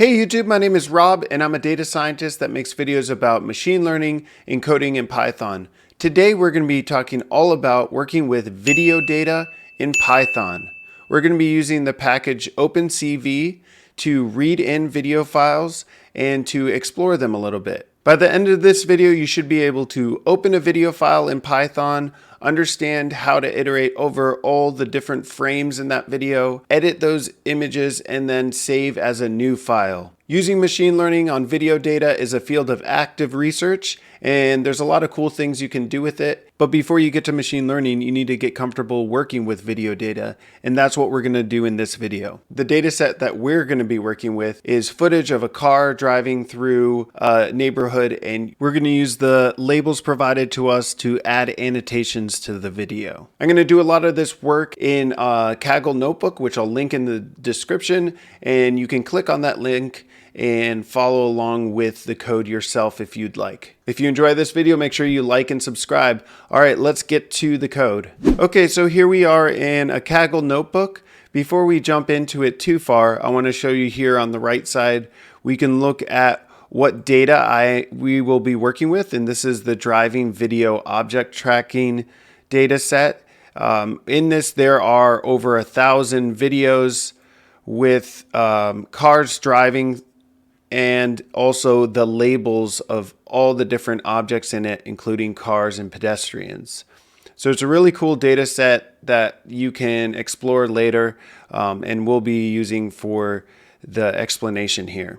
Hey YouTube, my name is Rob and I'm a data scientist that makes videos about machine learning and coding in Python. Today we're going to be talking all about working with video data in Python. We're going to be using the package OpenCV to read in video files and to explore them a little bit. By the end of this video, you should be able to open a video file in Python, understand how to iterate over all the different frames in that video, edit those images, and then save as a new file. Using machine learning on video data is a field of active research, and there's a lot of cool things you can do with it. But before you get to machine learning, you need to get comfortable working with video data, and that's what we're going to do in this video. The data set that we're going to be working with is footage of a car driving through a neighborhood, and we're going to use the labels provided to us to add annotations to the video. I'm going to do a lot of this work in a Kaggle notebook, which I'll link in the description, and you can click on that link and follow along with the code yourself if you'd like. If you enjoy this video, make sure you like and subscribe. All right, let's get to the code. Okay, so here we are in a Kaggle notebook. Before we jump into it too far, I want to show you here on the right side, we can look at what data we will be working with, and this is the driving video object tracking data set. In this, there are over 1,000 videos with cars driving, and also the labels of all the different objects in it, including cars and pedestrians. So it's a really cool data set that you can explore later, and we'll be using for the explanation here.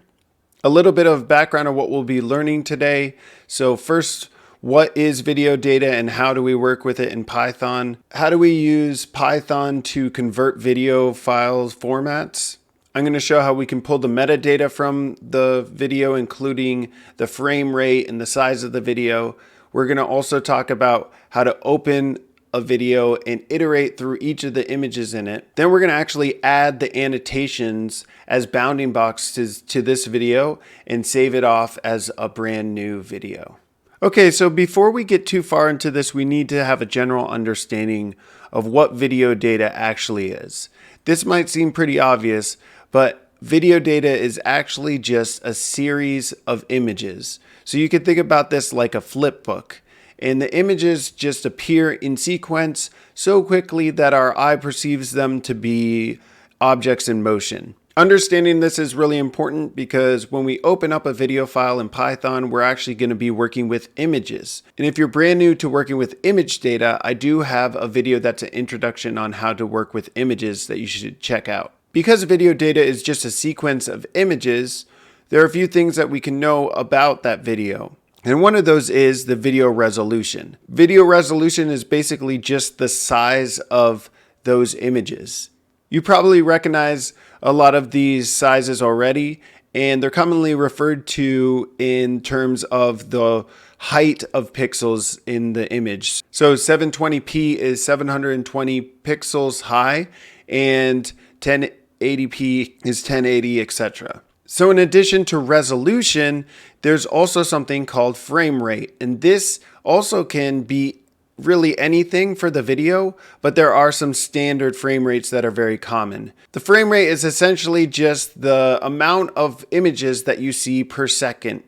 A little bit of background on what we'll be learning today. So first, what is video data and how do we work with it in Python? How do we use Python to convert video files formats? I'm going to show how we can pull the metadata from the video, including the frame rate and the size of the video. We're going to also talk about how to open a video and iterate through each of the images in it. Then we're going to actually add the annotations as bounding boxes to this video and save it off as a brand new video. Okay, so before we get too far into this, we need to have a general understanding of what video data actually is. This might seem pretty obvious, but video data is actually just a series of images. So you could think about this like a flip book, and the images just appear in sequence so quickly that our eye perceives them to be objects in motion. Understanding this is really important because when we open up a video file in Python, we're actually going to be working with images. And if you're brand new to working with image data, I do have a video that's an introduction on how to work with images that you should check out. Because video data is just a sequence of images, there are a few things that we can know about that video. And one of those is the video resolution. Video resolution is basically just the size of those images. You probably recognize a lot of these sizes already, and they're commonly referred to in terms of the height of pixels in the image. So 720p is 720 pixels high, and 1080p is 1080, etc. So in addition to resolution, there's also something called frame rate, and this also can be really anything for the video, but there are some standard frame rates that are very common. The frame rate is essentially just the amount of images that you see per second,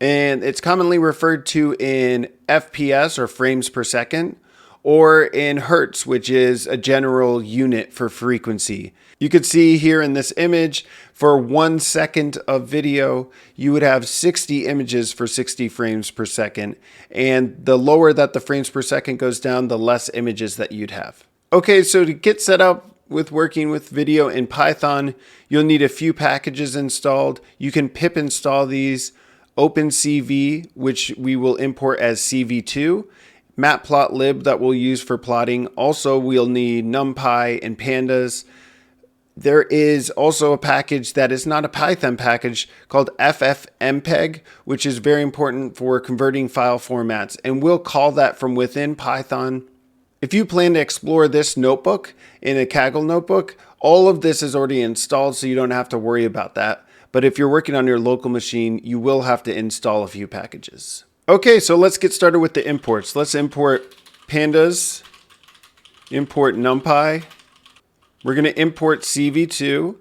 and it's commonly referred to in FPS or frames per second, or in hertz, which is a general unit for frequency. You could see here in this image, for 1 second of video, you would have 60 images for 60 frames per second. And the lower that the frames per second goes down, the less images that you'd have. Okay, so to get set up with working with video in Python, you'll need a few packages installed. You can pip install these: OpenCV, which we will import as CV2, matplotlib that we'll use for plotting. Also, we'll need NumPy and pandas. There is also a package that is not a Python package called ffmpeg, which is very important for converting file formats, and we'll call that from within Python. If you plan to explore this notebook in a Kaggle notebook, all of this is already installed, so you don't have to worry about that. But if you're working on your local machine, you will have to install a few packages. Okay, so let's get started with the imports. Let's import pandas, import NumPy. We're going to import CV2.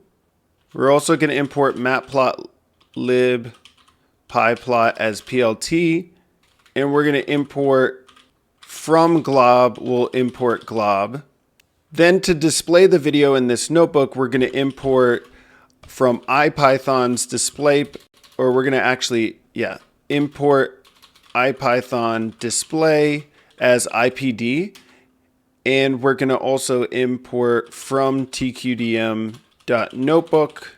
We're also going to import matplotlib pyplot as PLT, and we're going to import from glob, we'll import glob. Then to display the video in this notebook, we're going to import from IPython's display, or we're going to actually, import IPython display as IPD. And we're going to also import from tqdm.notebook.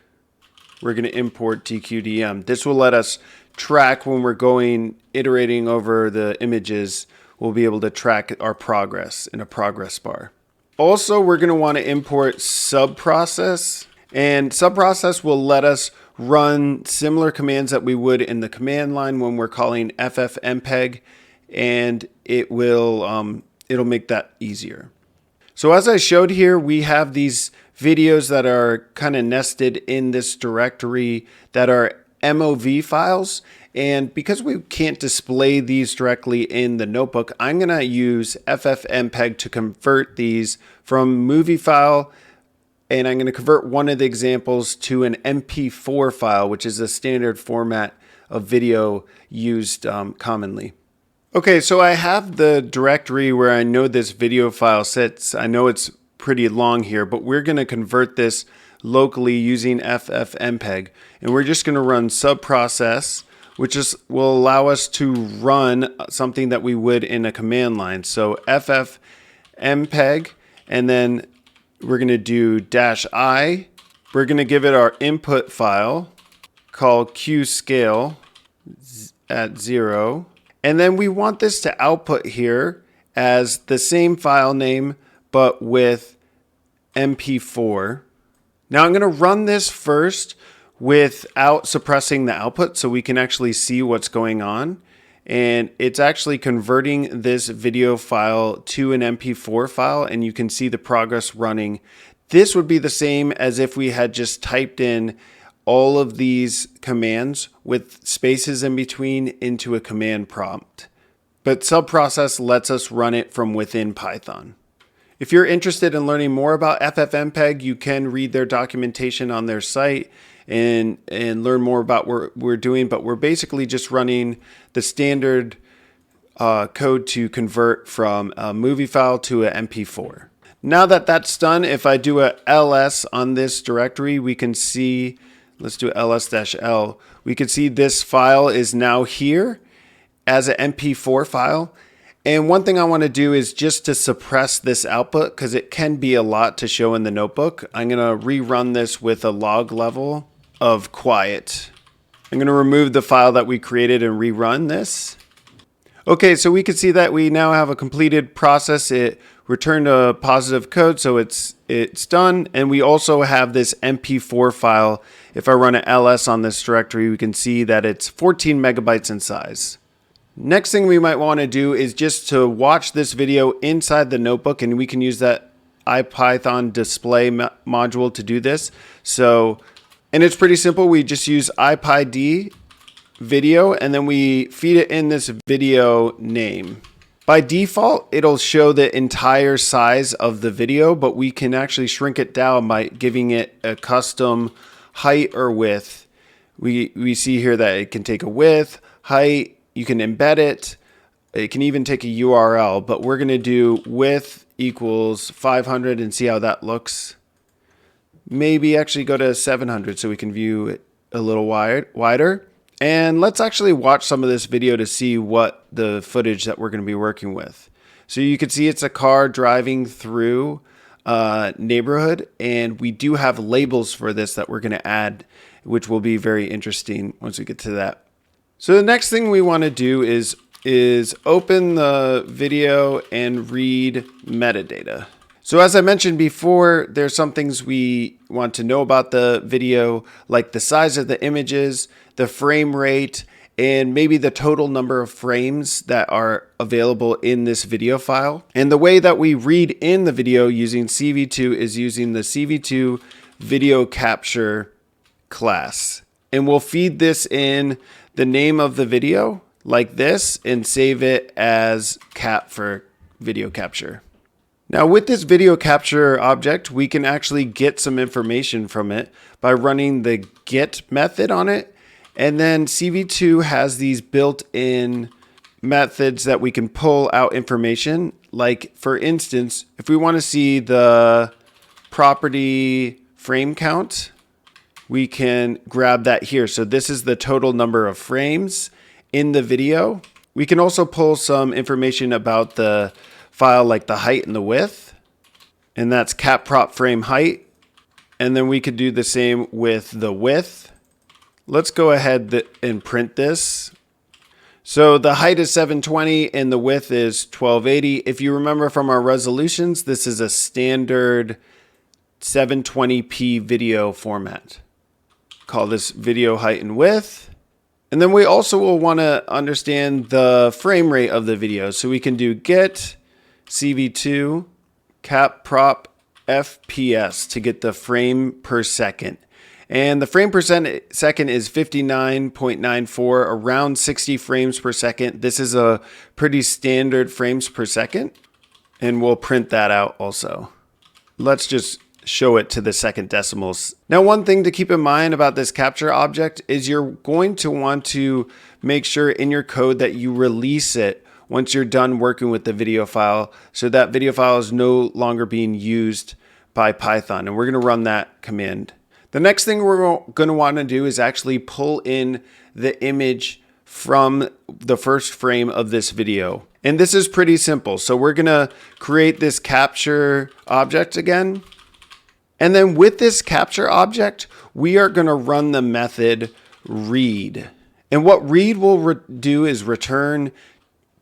We're going to import tqdm. This will let us track when we're iterating over the images. We'll be able to track our progress in a progress bar. Also, we're going to want to import subprocess. And subprocess will let us run similar commands that we would in the command line when we're calling ffmpeg, and it'll make that easier. So as I showed here, we have these videos that are kind of nested in this directory that are MOV files. And because we can't display these directly in the notebook, I'm going to use ffmpeg to convert these from movie file. And I'm going to convert one of the examples to an MP4 file, which is a standard format of video used commonly. Okay, so I have the directory where I know this video file sits. I know it's pretty long here, but we're going to convert this locally using ffmpeg. And we're just going to run subprocess, which will allow us to run something that we would in a command line. So ffmpeg, and then we're going to do -i. We're going to give it our input file called qscale at 0. And then we want this to output here as the same file name, but with MP4. Now I'm going to run this first without suppressing the output so we can actually see what's going on. And it's actually converting this video file to an MP4 file, and you can see the progress running. This would be the same as if we had just typed in all of these commands with spaces in between into a command prompt. But subprocess lets us run it from within Python. If you're interested in learning more about ffmpeg, you can read their documentation on their site and learn more about what we're doing, but we're basically just running the standard code to convert from a movie file to an MP4. Now that that's done, if I do a ls on this directory, we can see, let's do ls-l, we can see this file is now here as an MP4 file. And one thing I want to do is just to suppress this output because it can be a lot to show in the notebook. I'm going to rerun this with a log level of quiet. I'm going to remove the file that we created and rerun this. Okay, so we can see that we now have a completed process. It returned a positive code, so it's done. And we also have this MP4 file. If I run an ls on this directory, we can see that it's 14 megabytes in size. Next thing we might want to do is just to watch this video inside the notebook, and we can use that IPython display module to do this. And it's pretty simple. We just use IPyD video, and then we feed it in this video name. By default, it'll show the entire size of the video, but we can actually shrink it down by giving it a custom height or width. We see here that it can take a width, height, you can embed it. It can even take a URL, but we're going to do width equals 500 and see how that looks. Maybe actually go to 700 so we can view it a little wider. And let's actually watch some of this video to see what the footage that we're going to be working with. So you can see it's a car driving through a neighborhood, and we do have labels for this that we're going to add, which will be very interesting once we get to that. So the next thing we want to do is open the video and read metadata. So as I mentioned before, there's some things we want to know about the video, like the size of the images, the frame rate, and maybe the total number of frames that are available in this video file. And the way that we read in the video using CV2 is using the CV2 video capture class. And we'll feed this in the name of the video like this and save it as cap for video capture. Now with this video capture object, we can actually get some information from it by running the get method on it. And then CV2 has these built-in methods that we can pull out information. Like for instance, if we want to see the property frame count, we can grab that here. So this is the total number of frames in the video. We can also pull some information about the file, like the height and the width, and that's cap prop frame height. And then we could do the same with the width. Let's go ahead and print this. So the height is 720 and the width is 1280. If you remember from our resolutions, this is a standard 720p video format. Call this video height and width. And then we also will want to understand the frame rate of the video. So we can do get CV2 cap prop FPS to get the frame per second. And the frame per second is 59.94, around 60 frames per second. This is a pretty standard frames per second. And we'll print that out also. Let's just show it to the second decimals. Now, one thing to keep in mind about this capture object is you're going to want to make sure in your code that you release it once you're done working with the video file, so that video file is no longer being used by Python. And we're going to run that command. The next thing we're going to want to do is actually pull in the image from the first frame of this video. And this is pretty simple. So we're going to create this capture object again. And then with this capture object, we are going to run the method read. And what read will do is return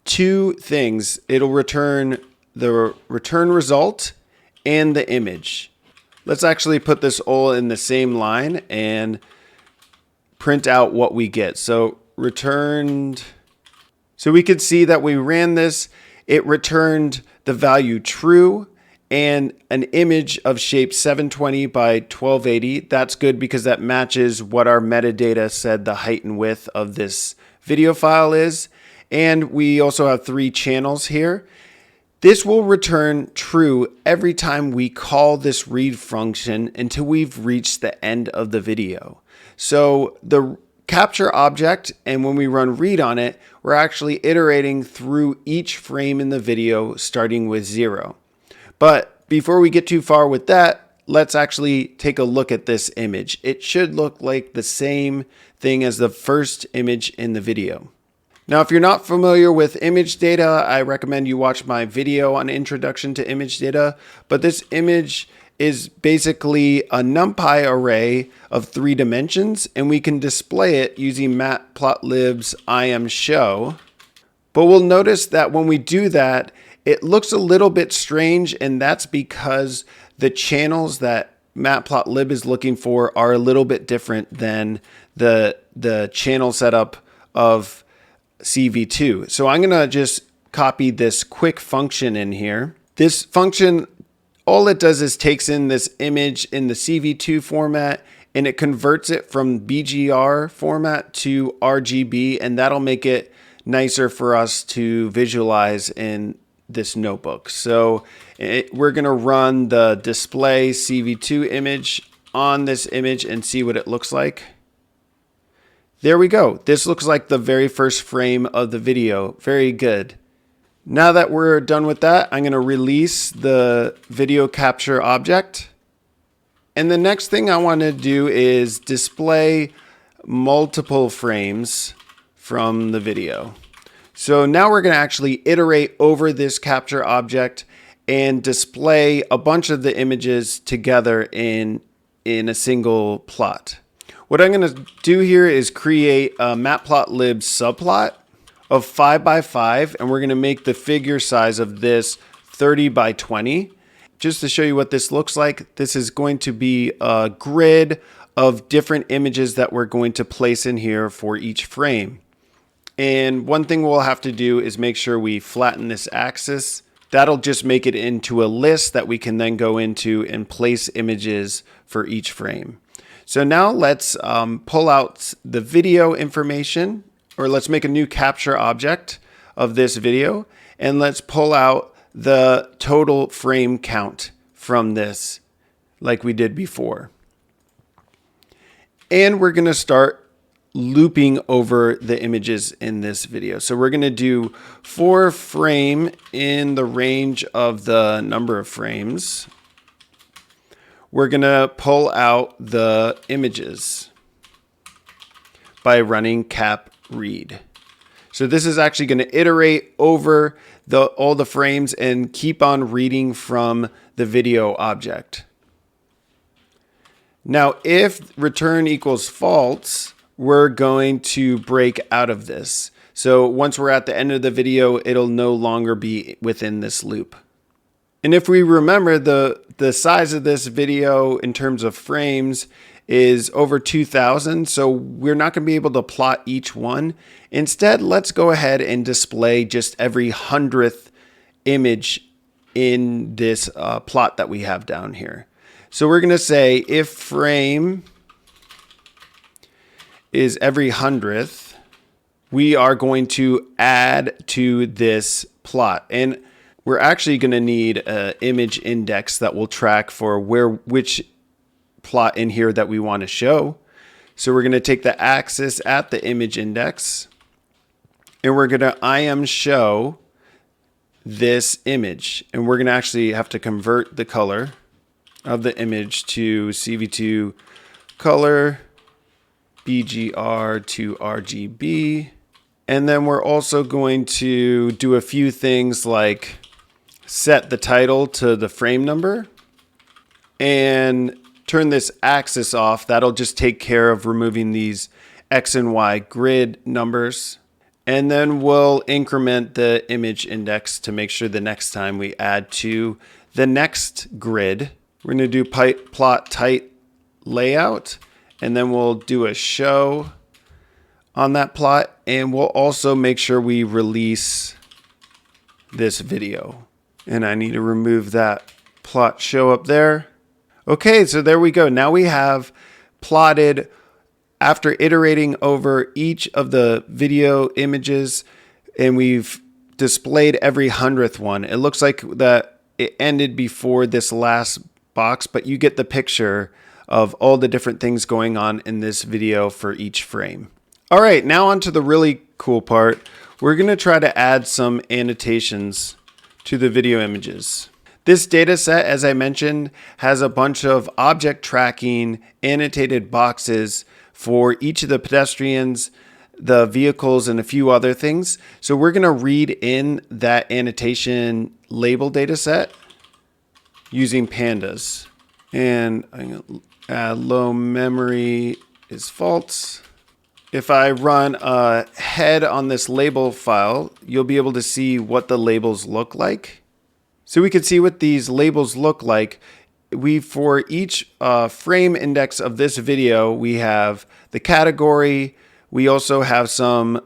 two things. It'll return the return result and the image. Let's actually put this all in the same line and print out what we get. So returned. So we could see that we ran this. It returned the value true and an image of shape 720 by 1280. That's good because that matches what our metadata said the height and width of this video file is. And we also have 3 channels here. This will return true every time we call this read function until we've reached the end of the video. So the capture object, and when we run read on it, we're actually iterating through each frame in the video starting with 0. But before we get too far with that, let's actually take a look at this image. It should look like the same thing as the first image in the video. Now, if you're not familiar with image data, I recommend you watch my video on introduction to image data. But this image is basically a NumPy array of 3 dimensions, and we can display it using matplotlib's imshow. But we'll notice that when we do that, it looks a little bit strange, and that's because the channels that matplotlib is looking for are a little bit different than the channel setup of CV2. So I'm going to just copy this quick function in here. This function, all it does is takes in this image in the CV2 format and it converts it from BGR format to RGB, and that'll make it nicer for us to visualize in this notebook. So we're going to run the display CV2 image on this image and see what it looks like. There we go. This looks like the very first frame of the video. Very good. Now that we're done with that, I'm going to release the video capture object. And the next thing I want to do is display multiple frames from the video. So now we're going to actually iterate over this capture object and display a bunch of the images together in a single plot. What I'm going to do here is create a matplotlib subplot of 5 by 5, and we're going to make the figure size of this 30 by 20. Just to show you what this looks like, this is going to be a grid of different images that we're going to place in here for each frame. And one thing we'll have to do is make sure we flatten this axis. That'll just make it into a list that we can then go into and place images for each frame. So now let's pull out the video information, or let's make a new capture object of this video, and let's pull out the total frame count from this like we did before. And we're going to start looping over the images in this video. So we're going to do 4 frame in the range of the number of frames. We're going to pull out the images by running cap read. So this is actually going to iterate over all the frames and keep on reading from the video object. Now, if return equals false, we're going to break out of this. So once we're at the end of the video, it'll no longer be within this loop. And if we remember, the size of this video in terms of frames is over 2,000, so we're not going to be able to plot each one. Instead, let's go ahead and display just every 100th image in this plot that we have down here. So we're going to say if frame is every 100th, we are going to add to this plot. And we're actually going to need an image index that will track for which plot in here that we want to show. So we're going to take the axis at the image index, and we're going to IM show this image. And we're going to actually have to convert the color of the image to CV2 color, BGR to RGB. And then we're also going to do a few things like set the title to the frame number and turn this axis off. That'll just take care of removing these X and Y grid numbers. And then we'll increment the image index to make sure the next time we add to the next grid, we're going to do plot tight layout, and then we'll do a show on that plot. And we'll also make sure we release this video. And I need to remove that plot show up there. Okay, so there we go. Now we have plotted, after iterating over each of the video images, and we've displayed every 100th one. It looks like that it ended before this last box, but you get the picture of all the different things going on in this video for each frame. All right, now on to the really cool part. We're going to try to add some annotations to the video images. This data set, as I mentioned, has a bunch of object tracking annotated boxes for each of the pedestrians, the vehicles, and a few other things. So we're going to read in that annotation label data set using pandas. And I'm going to add low memory is false. If I run a head on this label file, you'll be able to see what the labels look like. So we can see what these labels look like. For each frame index of this video, we have the category. We also have some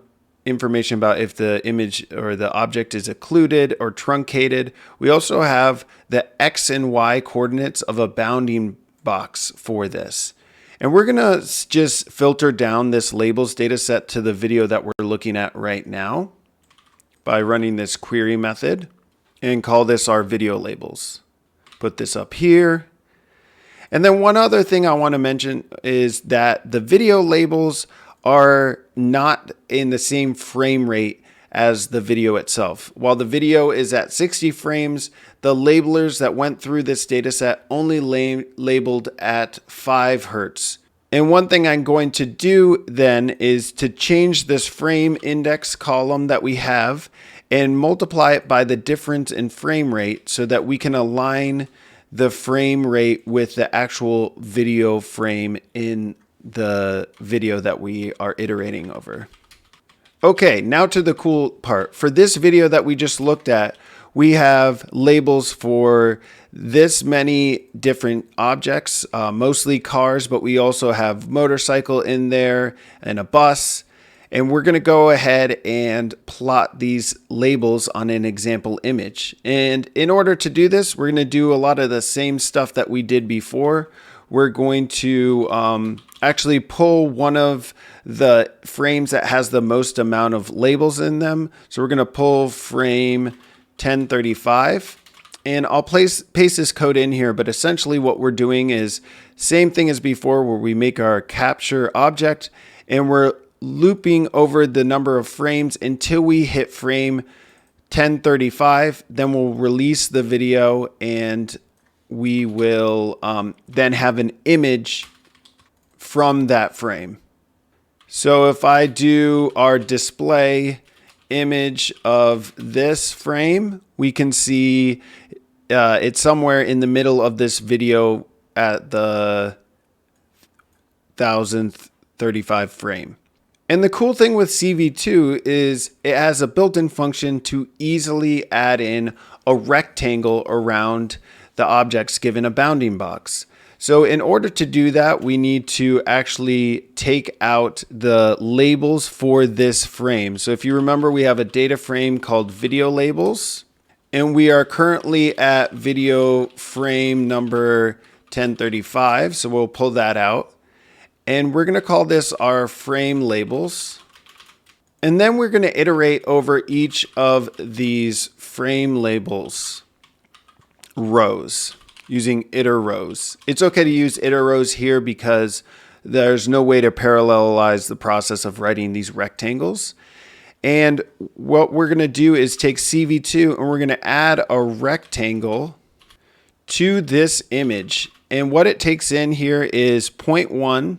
information about if the image or the object is occluded or truncated. We also have the X and Y coordinates of a bounding box for this. And we're gonna just filter down this labels data set to the video that we're looking at right now by running this query method and call this our video labels. Put this up here. And then one other thing I want to mention is that the video labels are not in the same frame rate as the video itself. While the video is at 60 frames, the labelers that went through this data set only labeled at 5 Hertz. And one thing I'm going to do then is to change this frame index column that we have and multiply it by the difference in frame rate so that we can align the frame rate with the actual video frame in the video that we are iterating over. Okay, now to the cool part. For this video that we just looked at, we have labels for this many different objects, mostly cars, but we also have motorcycle in there and a bus. And we're going to go ahead and plot these labels on an example image. And in order to do this, we're going to do a lot of the same stuff that we did before. We're going to actually pull one of the frames that has the most amount of labels in them. So we're going to pull frame 1035. And I'll paste this code in here, but essentially what we're doing is same thing as before, where we make our capture object and we're looping over the number of frames until we hit frame 1035. Then we'll release the video and we will then have an image from that frame. So if I do our display image of this frame, we can see it's somewhere in the middle of this video at the 1035 frame. And the cool thing with CV2 is it has a built-in function to easily add in a rectangle around the objects given a bounding box. So in order to do that, we need to actually take out the labels for this frame. So if you remember, we have a data frame called video labels, and we are currently at video frame number 1035. So we'll pull that out and we're going to call this our frame labels. And then we're going to iterate over each of these frame labels rows using iter rows. It's okay to use iter rows here because there's no way to parallelize the process of writing these rectangles. And what we're going to do is take CV2 and we're going to add a rectangle to this image. And what it takes in here is 0.1,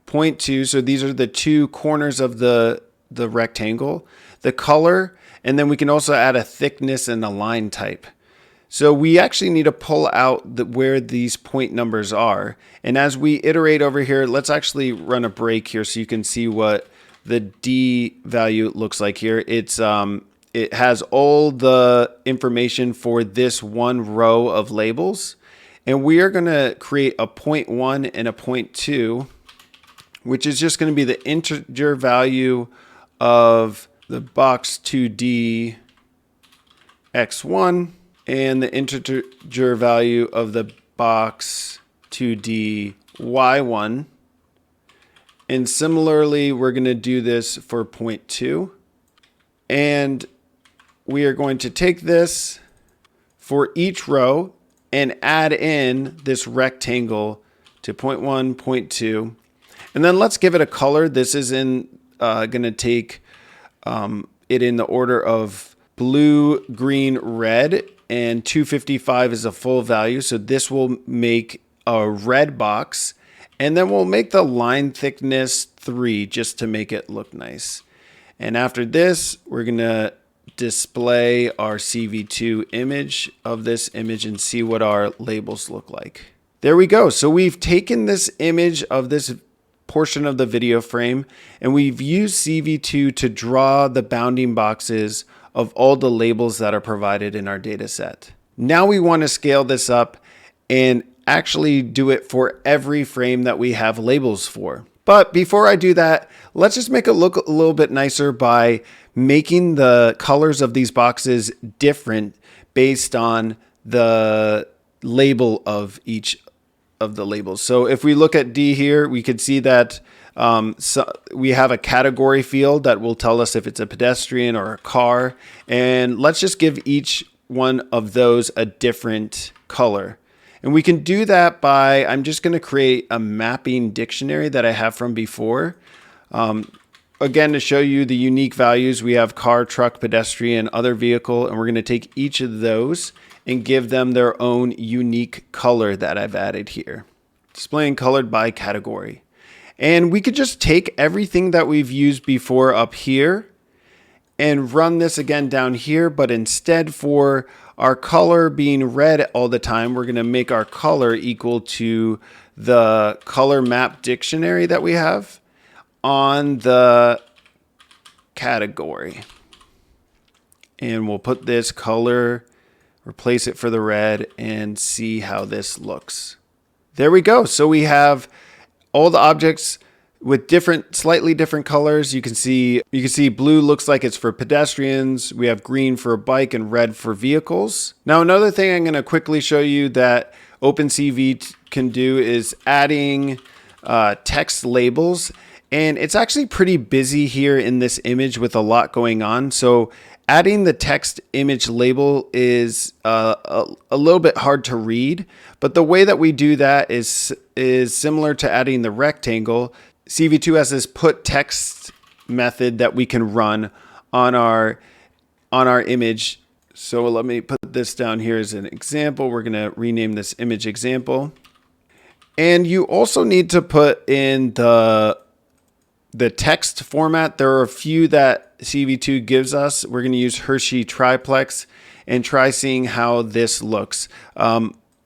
0.2. So these are the two corners of the rectangle, the color, and then we can also add a thickness and a line type. So we actually need to pull out where these point numbers are. And as we iterate over here, let's actually run a break here so you can see what the D value looks like here. It has all the information for this one row of labels. And we are going to create a 0.1 and a 0.2, which is just going to be the integer value of the box 2D x1 and the integer value of the box 2D y1. And similarly, we're going to do this for 0.2. And we are going to take this for each row and add in this rectangle to 0.1, 0.2. And then let's give it a color. This is going to take it in the order of blue, green, red, and 255 is a full value. So this will make a red box. And then we'll make the line thickness 3 just to make it look nice. And after this, we're going to display our CV2 image of this image and see what our labels look like. There we go. So we've taken this image of this portion of the video frame and we've used CV2 to draw the bounding boxes of all the labels that are provided in our data set. Now we want to scale this up and actually do it for every frame that we have labels for. But before I do that, let's just make it look a little bit nicer by making the colors of these boxes different based on the label of each of the labels. So if we look at D here, we could see that we have a category field that will tell us if it's a pedestrian or a car. And let's just give each one of those a different color. And we can do that by, I'm just going to create a mapping dictionary that I have from before. Again, to show you the unique values, we have car, truck, pedestrian, other vehicle, and we're going to take each of those and give them their own unique color that I've added here. Displaying colored by category. And we could just take everything that we've used before up here and run this again down here, but instead for our color being red all the time, we're going to make our color equal to the color map dictionary that we have on the category. And we'll put this color, replace it for the red, and see how this looks. There we go. So we have all the objects with slightly different colors. You can see blue looks like it's for pedestrians. We have green for a bike and red for vehicles. Now, another thing I'm going to quickly show you that OpenCV can do is adding text labels. And it's actually pretty busy here in this image with a lot going on. So Adding the text image label is a little bit hard to read, but the way that we do that is similar to adding the rectangle. CV2 has this put text method that we can run on our image. So let me put this down here as an example. We're going to rename this image example. And you also need to put in the text format. There are a few that CV2 gives us. We're going to use Hershey triplex and try seeing how this looks.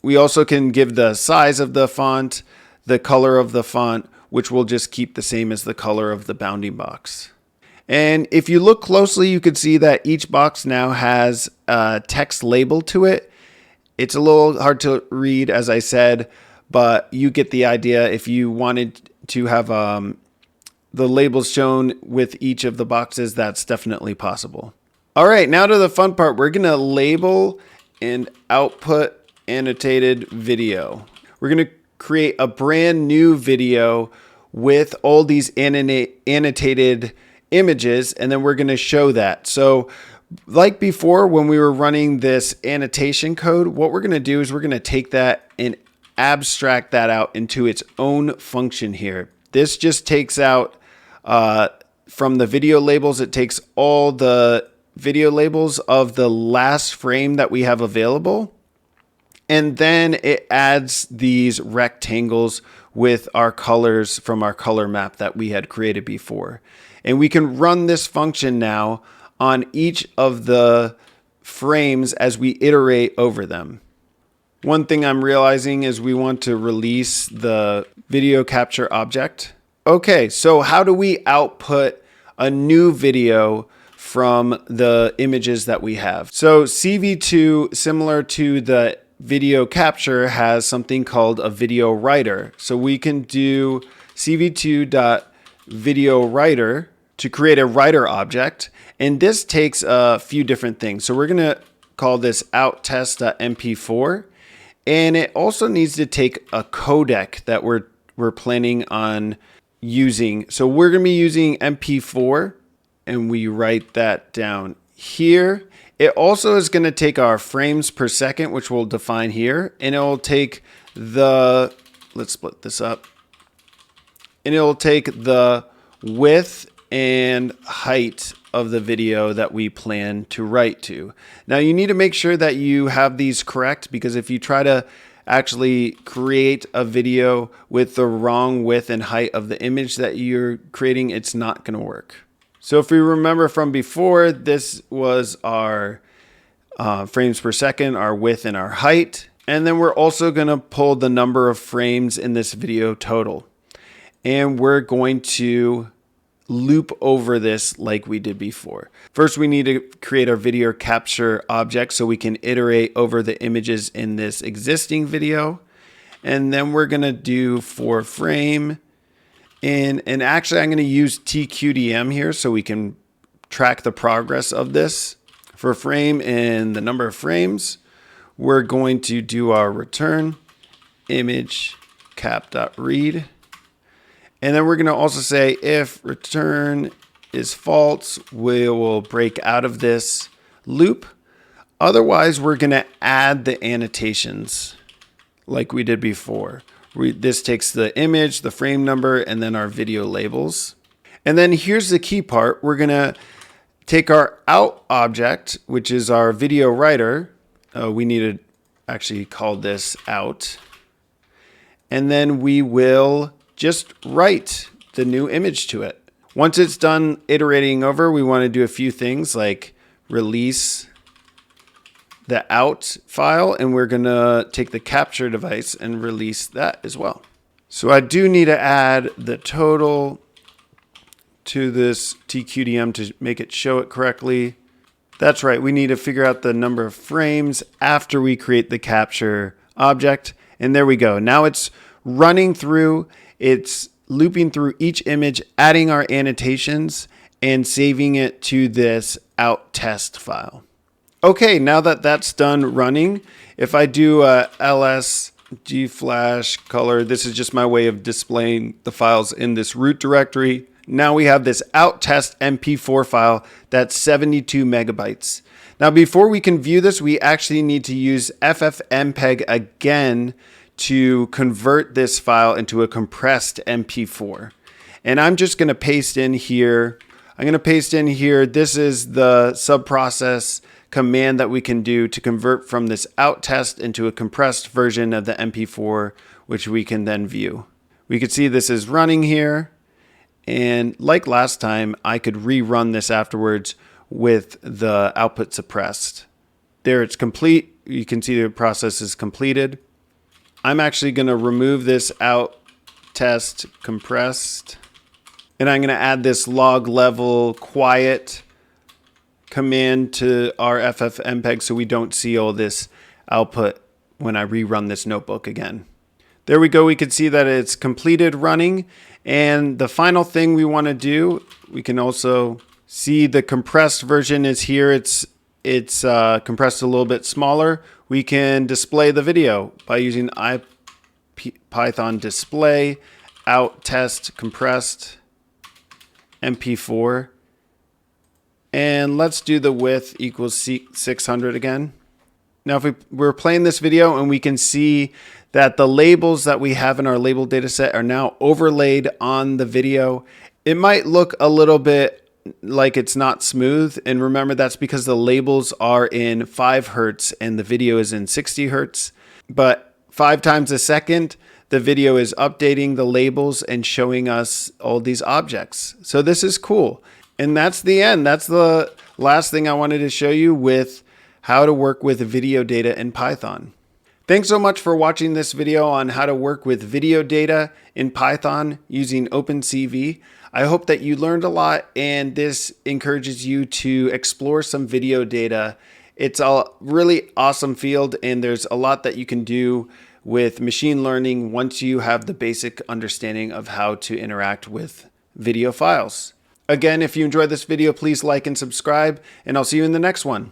We also can give the size of the font, the color of the font, which will just keep the same as the color of the bounding box. And if you look closely, you can see that each box now has a text label to it. It's a little hard to read, as I said, but you get the idea. If you wanted to have the labels shown with each of the boxes, that's definitely possible. All right, now to the fun part. We're going to label and output annotated video. We're going to create a brand new video with all these annotated images, and then we're going to show that. So like before, when we were running this annotation code, what we're going to do is we're going to take that and abstract that out into its own function here. This just takes out from the video labels, it takes all the video labels of the last frame that we have available. And then it adds these rectangles with our colors from our color map that we had created before. And we can run this function now on each of the frames as we iterate over them. One thing I'm realizing is we want to release the video capture object. Okay, so how do we output a new video from the images that we have? So CV2, similar to the video capture, has something called a video writer. So we can do cv2.videowriter to create a writer object. And this takes a few different things. So we're going to call this outtest.mp4. And it also needs to take a codec that we're planning on using. So we're going to be using MP4, and we write that down here. It also is going to take our frames per second, which we'll define here, and it will take the, let's split this up, and it will take the width and height of the video that we plan to write to. Now you need to make sure that you have these correct, because if you try to actually create a video with the wrong width and height of the image that you're creating, it's not going to work. So if we remember from before, this was our frames per second, our width and our height. And then we're also going to pull the number of frames in this video total. And we're going to loop over this like we did before. First, we need to create our video capture object so we can iterate over the images in this existing video. And then we're going to do for frame. And actually, I'm going to use TQDM here so we can track the progress of this. For frame and the number of frames, we're going to do our return image cap.read. And then we're going to also say if return is false, we will break out of this loop. Otherwise, we're going to add the annotations like we did before. This takes the image, the frame number, and then our video labels. And then here's the key part. We're going to take our out object, which is our video writer. We need to actually call this out. And then we will just write the new image to it. Once it's done iterating over, we want to do a few things like release the out file, and we're going to take the capture device and release that as well. So I do need to add the total to this TQDM to make it show it correctly. That's right, we need to figure out the number of frames after we create the capture object. And there we go. Now it's running through, it's looping through each image, adding our annotations, and saving it to this out test file. Okay, now that that's done running, if I do a ls gflash color, this is just my way of displaying the files in this root directory. Now we have this outtest MP4 file that's 72 megabytes. Now before we can view this, we actually need to use FFmpeg again to convert this file into a compressed MP4. And I'm just going to paste in here. This is the subprocess command that we can do to convert from this outtest into a compressed version of the MP4, which we can then view. We can see this is running here. And like last time, I could rerun this afterwards with the output suppressed. There, it's complete. You can see the process is completed. I'm actually going to remove this outtest compressed, and I'm going to add this log level quiet command to our FFmpeg so we don't see all this output when I rerun this notebook again. There we go. We can see that it's completed running. And the final thing we want to do, we can also see the compressed version is here. It's compressed a little bit smaller. We can display the video by using IPython display outtest compressed MP4. And let's do the width equals 600 again. Now, if we're playing this video and we can see that the labels that we have in our label data set are now overlaid on the video, it might look a little bit like it's not smooth. And remember, that's because the labels are in 5 Hertz and the video is in 60 Hertz. But 5 times a second, the video is updating the labels and showing us all these objects. So this is cool. And that's the end. That's the last thing I wanted to show you with how to work with video data in Python. Thanks so much for watching this video on how to work with video data in Python using OpenCV. I hope that you learned a lot and this encourages you to explore some video data. It's a really awesome field and there's a lot that you can do with machine learning once you have the basic understanding of how to interact with video files. Again, if you enjoyed this video, please like and subscribe, and I'll see you in the next one.